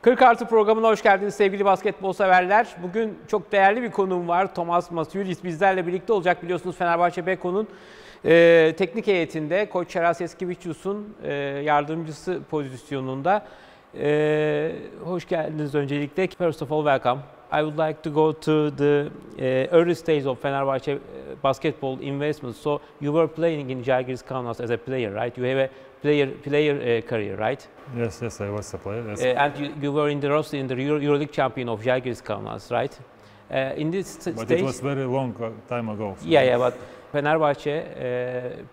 40 artı programına hoş geldiniz sevgili basketbol severler. Bugün çok değerli bir konuğum var. Tomas Masiulis bizlerle birlikte olacak. Biliyorsunuz Fenerbahçe Beko'nun teknik heyetinde Koç Eskivicius'un yardımcısı pozisyonunda. Hoş geldiniz öncelikle. First of all, welcome. I would like to go to the early stage of Fenerbahçe basketball investment. So you were playing in Žalgiris Kaunas as a player, right? You have a player career, right? Yes, I was a player. Yes. And you were in the roster in the EuroLeague champion of Žalgiris Kaunas, right? In this stage, but it was very long time ago. So. Yeah, but Fenerbahçe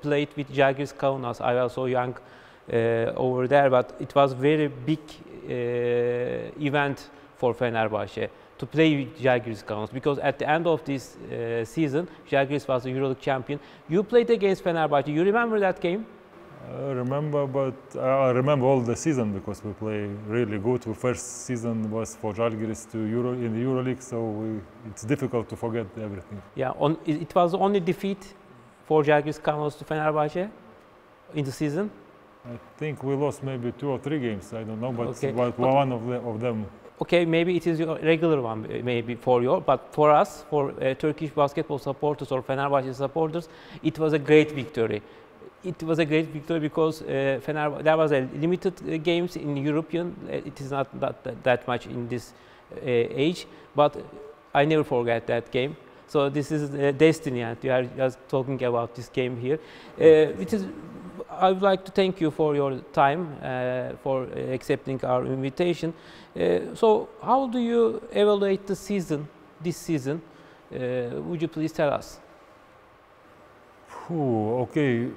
played with Žalgiris Kaunas. I was so young over there, but it was very big event for Fenerbahçe to play with Žalgiris Kaunas, because at the end of this season, Žalgiris was the EuroLeague champion. You played against Fenerbahçe. You remember that game? I remember, but I remember all the season because we play really good. The first season was for Žalgiris in the EuroLeague, so it's difficult to forget everything. Yeah, it was the only defeat for Žalgiris Kaunas to Fenerbahçe in the season. I think we lost maybe 2 or 3 games. I don't know, but okay. One of them. Okay, maybe it is your regular one, maybe for you, but for us, for Turkish basketball supporters or Fenerbahçe supporters, it was a great victory. It was a great victory because there was a limited games in European. It is not that much in this age, but I never forget that game. So this is destiny, and we are just talking about this game here. I would like to thank you for your time, for accepting our invitation. So how do you evaluate the season, this season? Would you please tell us? Okay.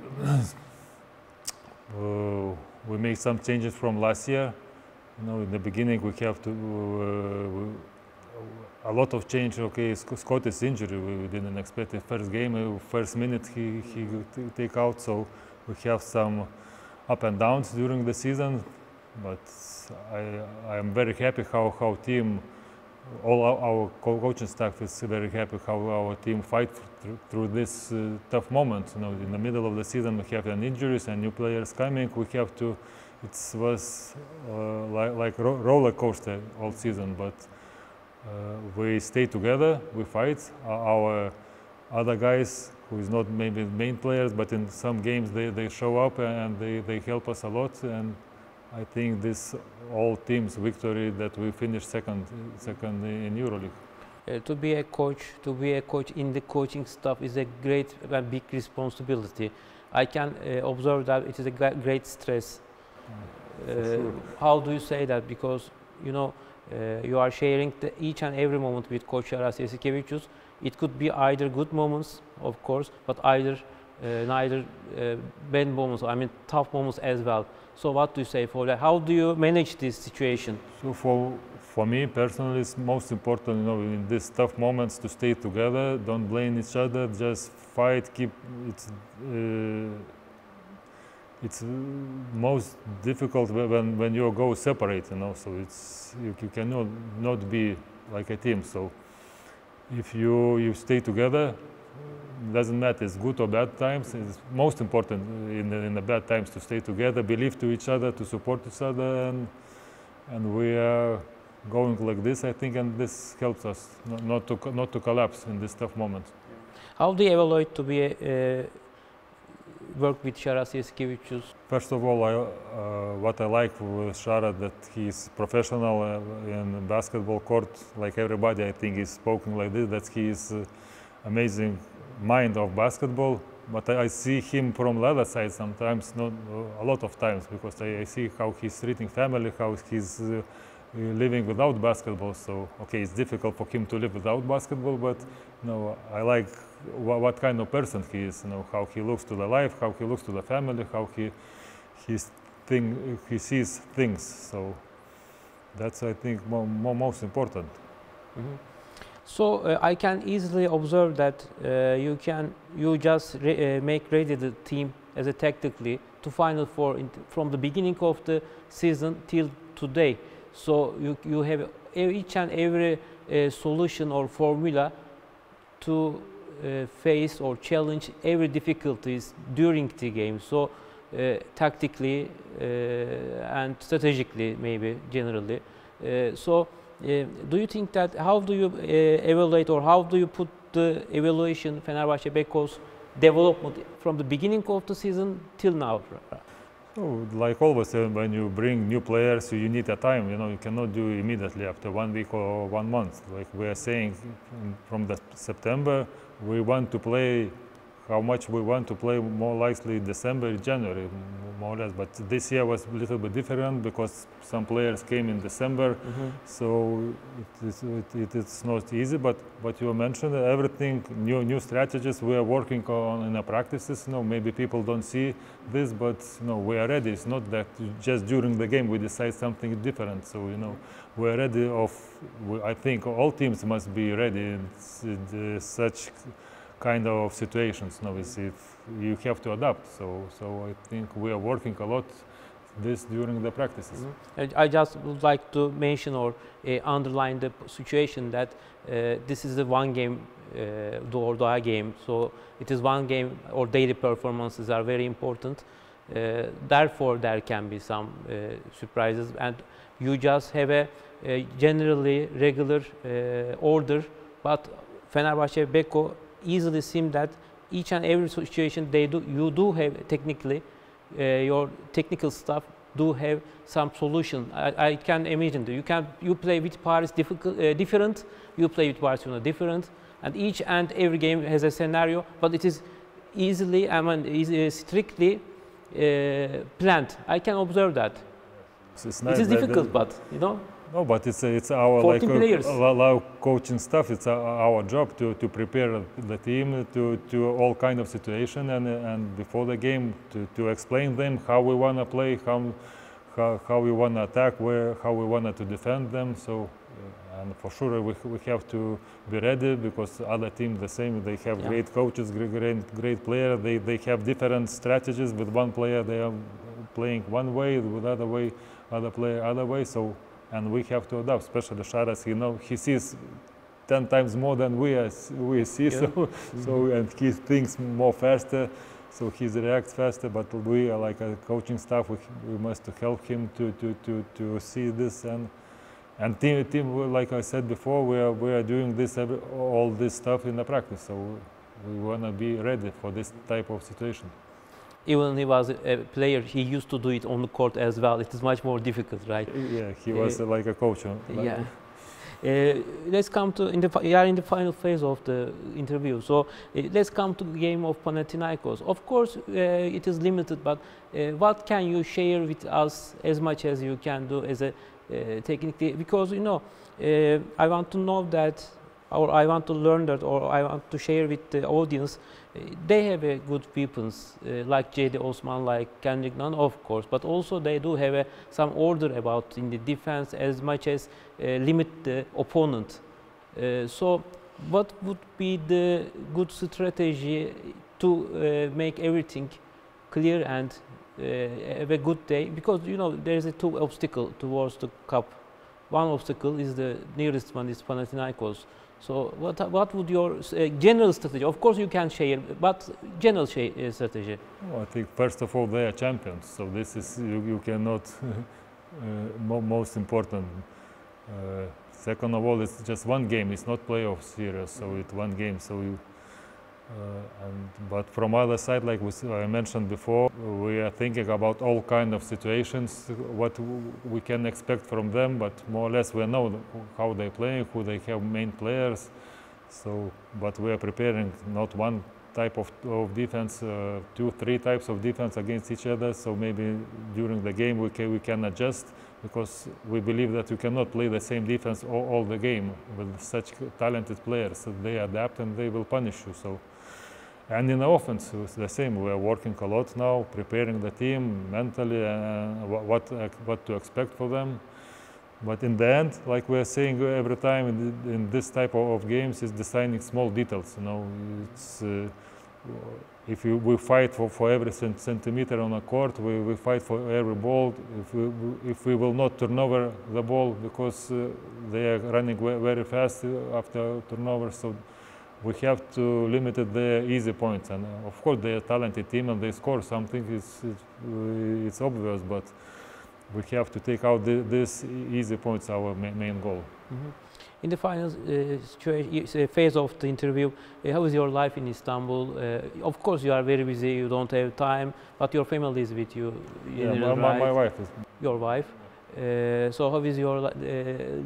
We made some changes from last year. You know, in the beginning we have to a lot of change. Okay, Scott's injury, we didn't expect the first game, first minute he take out, so we have some up and downs during the season. But I am very happy how team, all our coaching staff is very happy how our team fight through this tough moment. You know, in the middle of the season we have an injuries and new players coming. We have to. It was like roller coaster all season, but we stay together. We fight. Our other guys, who is not maybe main players, but in some games they show up and they help us a lot. And I think this all teams victory that we finished second in EuroLeague. To be a coach in the coaching staff is a great and big responsibility. I can observe that it is a great stress. Sure. How do you say that? Because you know you are sharing each and every moment with Coach Eskivicius. It could be either good moments, of course, but neither bad moments. I mean tough moments as well. So what do you say for that? How do you manage this situation? So for me personally, it's most important, you know, in these tough moments to stay together, don't blame each other, just fight, keep it's most difficult when you go separate, you know. So you cannot not be like a team. So if you stay together, doesn't matter it's good or bad times. It's most important in the bad times to stay together, believe to each other, to support each other, and we are going like this, I think, and this helps us not to collapse in this tough moment. How do you evaluate to be work with Tomas Eskivicius? First of all, what I like with Shara, that he's professional in basketball court, like everybody. I think he's spoken like this, that he is amazing mind of basketball. But I see him from the other side sometimes, not a lot of times, because I see how he's treating family, how he's living without basketball. So okay, it's difficult for him to live without basketball, but you know, I like what kind of person he is, you know, how he looks to the life, how he looks to the family, how he sees things. So that's, I think, most important. Mm-hmm. So I can easily observe that you just make ready the team as a tactically to Final Four from the beginning of the season till today. So you have each and every solution or formula to face or challenge every difficulties during the game. So tactically and strategically, maybe generally, Do you think that, how do you evaluate, or how do you put the evaluation Fenerbahçe Beko's development from the beginning of the season till now? So, like always, when you bring new players, you need a time. You cannot do immediately after 1 week or 1 month. Like we are saying, from the September, we want to play. How much we want to play, more likely December, January, more or less. But this year was a little bit different because some players came in December, so it is not easy. But you mentioned everything, new strategies we are working on in the practices. Maybe people don't see this, but we are ready. It's not that just during the game we decide something different. So we are ready. I think all teams must be ready in such kind of situations. If you have to adapt, so I think we are working a lot this during the practices. I just would like to mention or underline the situation that this is the one game, do or die game. So it is one game, or daily performances are very important. Therefore, there can be some surprises, and you just have a generally regular order. But Fenerbahçe Beko easily seem that each and every situation you do have technically, your technical staff do have some solution. I can imagine that you play with Paris different, you play with Barcelona different, and each and every game has a scenario, but it is easily, strictly planned. I can observe that. It's it is difficult, but No, but it's our our coaching staff. It's our job to prepare the team to all kind of situation, and before the game to explain them how we want to play, how we want to attack, how we want to defend them. So, and for sure we have to be ready, because other teams the same. They have great coaches, great players. They have different strategies. With one player they are playing one way, with other player other way. So. And we have to adapt, especially Sharas. He sees 10 times more than we see, and he thinks more faster, so he reacts faster. But we are like a coaching staff. We must help him to see this, and team. Like I said before, we are doing all this stuff in the practice. So we want to be ready for this type of situation. Even he was a player, he used to do it on the court as well. It is much more difficult, right? Yeah, he was like a coach. Let's come to we are in the final phase of the interview. So let's come to the game of Panathinaikos. Of course, it is limited, but what can you share with us as much as you can do as a technically? Because I want to know that, or I want to learn that, or I want to share with the audience. They have good weapons like J.D. Osman, like Kendrick Nunn, of course, but also they do have some order about in the defense as much as limit the opponent. So what would be the good strategy to make everything clear and have a good day? Because there is two obstacles towards the cup. One obstacle is the nearest one is Panathinaikos. So what would your general strategy? Of course you can share, but general strategy. I think first of all they are champions, so this is you cannot most important. Second of all, it's just one game. It's not playoff series, so it's one game. So but from other side, like I mentioned before, we are thinking about all kind of situations, what we can expect from them, but more or less we know how they play, who they have main players. So, but we are preparing not one type of defense, 2-3 types of defense against each other. So maybe during the game we can adjust, because we believe that you cannot play the same defense all the game with such talented players. So they adapt and they will punish you. So. And in the offense, it's the same. We are working a lot now, preparing the team mentally, what to expect for them. But in the end, like we are saying every time in this type of games, is deciding small details. It's if we fight for every centimeter on a court, we fight for every ball. If we will not turn over the ball because they are running very fast after turnover, so. We have to limit their easy points, and of course they are a talented team and they score something. It's obvious, but we have to take out this easy points, our main goal. In the final phase of the interview, how is your life in Istanbul? Of course, you are very busy, you don't have time, but your family is with you. My wife is. Your wife. So how is your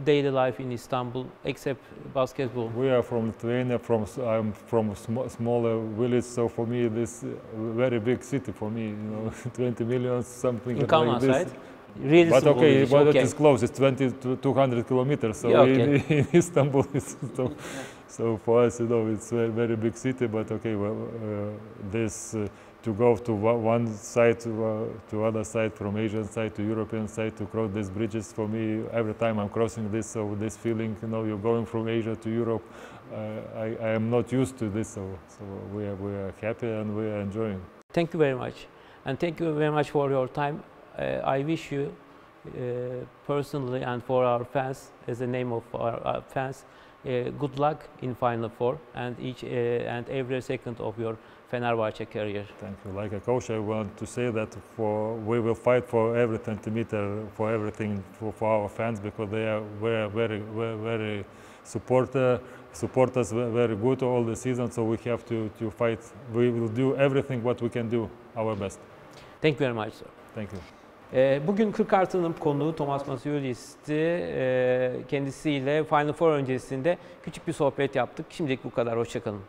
daily life in Istanbul, except basketball? We are from Lithuania. I'm from a smaller village, so for me, this very big city. For me, 20 million, something in Kaunas, like this. right? Really but small okay, village. but Okay. it is close. It's 200 kilometers. So in Istanbul, so for us, it's a very, very big city. But okay, to go to one side to other side, from Asian side to European side, to cross these bridges, for me, every time I'm crossing this, so this feeling, you're going from Asia to Europe, I am not used to this, so we are happy and we are enjoying. Thank you very much, and thank you very much for your time. I wish you personally and for our fans, as the name of our fans, good luck in Final Four and each and every second of your Fenerbahçe career. Thank you. Like a coach, I want to say that we will fight for every centimeter, for everything for our fans, because they are very support us very good all the season. So we have to fight. We will do everything what we can do, our best. Thank you very much, sir. Thank you. Bugün 40 artı'nın konuğu Tomas Masiulis'ti. Kendisiyle Final Four öncesinde küçük bir sohbet yaptık. Şimdilik bu kadar. Hoşça kalın.